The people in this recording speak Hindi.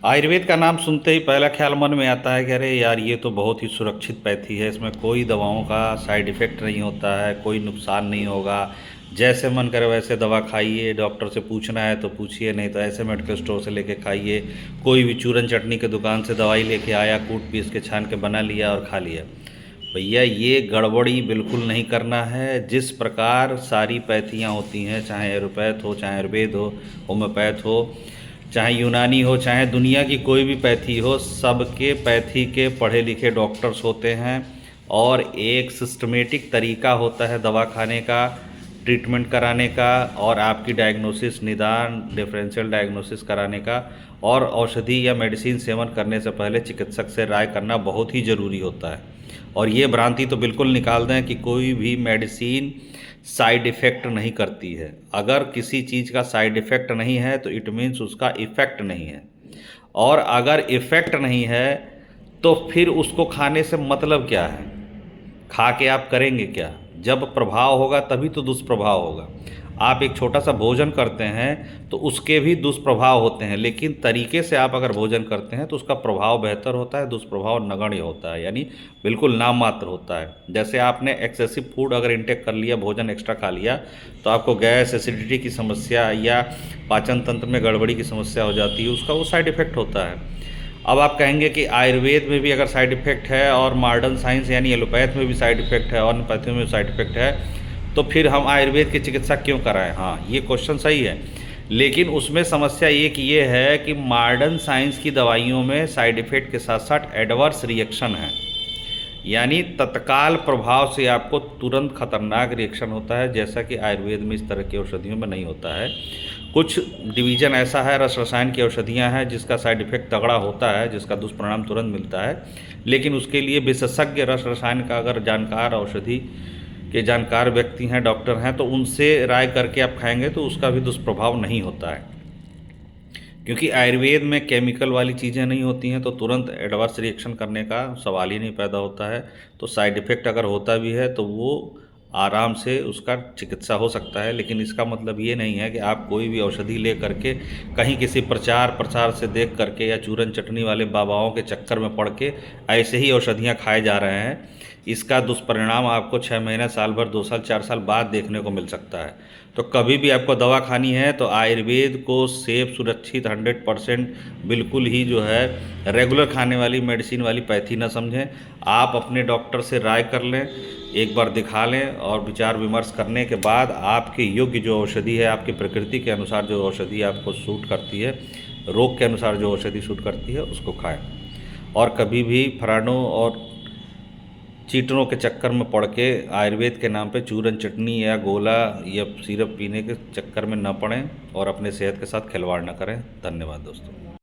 आयुर्वेद का नाम सुनते ही पहला ख्याल मन में आता है कि अरे यार ये तो बहुत ही सुरक्षित पैथी है, इसमें कोई दवाओं का साइड इफ़ेक्ट नहीं होता है, कोई नुकसान नहीं होगा। जैसे मन करे वैसे दवा खाइए, डॉक्टर से पूछना है तो पूछिए, नहीं तो ऐसे मेडिकल स्टोर से लेके खाइए। कोई भी चूरन चटनी के दुकान से दवाई लेके आया, कूट पीस के छान के बना लिया और खा लिया। भैया ये गड़बड़ी बिल्कुल नहीं करना है। जिस प्रकार सारी पैथियाँ होती हैं, चाहे एलोपैथ हो, चाहे आयुर्वेद हो, होम्योपैथ हो, चाहे यूनानी हो, चाहे दुनिया की कोई भी पैथी हो, सबके पैथी के पढ़े लिखे डॉक्टर्स होते हैं और एक सिस्टमेटिक तरीका होता है दवा खाने का, ट्रीटमेंट कराने का और आपकी डायग्नोसिस, निदान, डिफरेंशियल डायग्नोसिस कराने का। और औषधि या मेडिसिन सेवन करने से पहले चिकित्सक से राय करना बहुत ही ज़रूरी होता है। और ये भ्रांति तो बिल्कुल निकाल दें कि कोई भी मेडिसिन साइड इफ़ेक्ट नहीं करती है। अगर किसी चीज़ का साइड इफ़ेक्ट नहीं है तो इट मीन्स उसका इफ़ेक्ट नहीं है, और अगर इफ़ेक्ट नहीं है तो फिर उसको खाने से मतलब क्या है? खा के आप करेंगे क्या? जब प्रभाव होगा तभी तो दुष्प्रभाव होगा। आप एक छोटा सा भोजन करते हैं तो उसके भी दुष्प्रभाव होते हैं, लेकिन तरीके से आप अगर भोजन करते हैं तो उसका प्रभाव बेहतर होता है, दुष्प्रभाव नगण्य होता है, यानी बिल्कुल नाम मात्र होता है। जैसे आपने एक्सेसिव फूड अगर इंटेक कर लिया, भोजन एक्स्ट्रा खा लिया, तो आपको गैस, एसिडिटी की समस्या या पाचन तंत्र में गड़बड़ी की समस्या हो जाती है, उसका वो साइड इफ़ेक्ट होता है। अब आप कहेंगे कि आयुर्वेद में भी अगर साइड इफ़ेक्ट है और मॉडर्न साइंस यानी एलोपैथ में भी साइड इफ़ेक्ट है और होम्योपैथी में भी साइड इफ़ेक्ट है, तो फिर हम आयुर्वेद की चिकित्सा क्यों कराएं? हाँ, ये क्वेश्चन सही है, लेकिन उसमें समस्या एक ये है कि मॉडर्न साइंस की दवाइयों में साइड इफ़ेक्ट के साथ साथ एडवर्स रिएक्शन है, यानी तत्काल प्रभाव से आपको तुरंत खतरनाक रिएक्शन होता है, जैसा कि आयुर्वेद में इस तरह की औषधियों में नहीं होता है। कुछ डिवीज़न ऐसा है, रस रसायन की औषधियाँ हैं जिसका साइड इफ़ेक्ट तगड़ा होता है, जिसका दुष्परिणाम तुरंत मिलता है, लेकिन उसके लिए विशेषज्ञ रस रसायन का अगर जानकार, औषधि के जानकार व्यक्ति हैं, डॉक्टर हैं, तो उनसे राय करके आप खाएंगे तो उसका भी दुष्प्रभाव नहीं होता है। क्योंकि आयुर्वेद में केमिकल वाली चीज़ें नहीं होती हैं, तो तुरंत एडवर्स रिएक्शन करने का सवाल ही नहीं पैदा होता है। तो साइड इफ़ेक्ट अगर होता भी है तो वो आराम से उसका चिकित्सा हो सकता है, लेकिन इसका मतलब ये नहीं है कि आप कोई भी औषधि ले करके कहीं किसी प्रचार प्रसार से देख करके या चूरन चटनी वाले बाबाओं के चक्कर में पड़ के ऐसे ही औषधियाँ खाए जा रहे हैं। इसका दुष्परिणाम आपको 6 महीने, साल भर, 2 साल, 4 साल बाद देखने को मिल सकता है। तो कभी भी आपको दवा खानी है तो आयुर्वेद को सेफ, सुरक्षित, 100% बिल्कुल ही जो है रेगुलर खाने वाली मेडिसिन वाली पैथी न समझें। आप अपने डॉक्टर से राय कर लें, एक बार दिखा लें और विचार विमर्श करने के बाद आपके योग्य जो औषधि है, आपकी प्रकृति के अनुसार जो औषधि आपको सूट करती है, रोग के अनुसार जो औषधि सूट करती है, उसको खाएं। और कभी भी फरानों और चीटरों के चक्कर में पड़ के आयुर्वेद के नाम पे चूरन चटनी या गोला या सिरप पीने के चक्कर में न पड़ें और अपने सेहत के साथ खिलवाड़ न करें। धन्यवाद दोस्तों।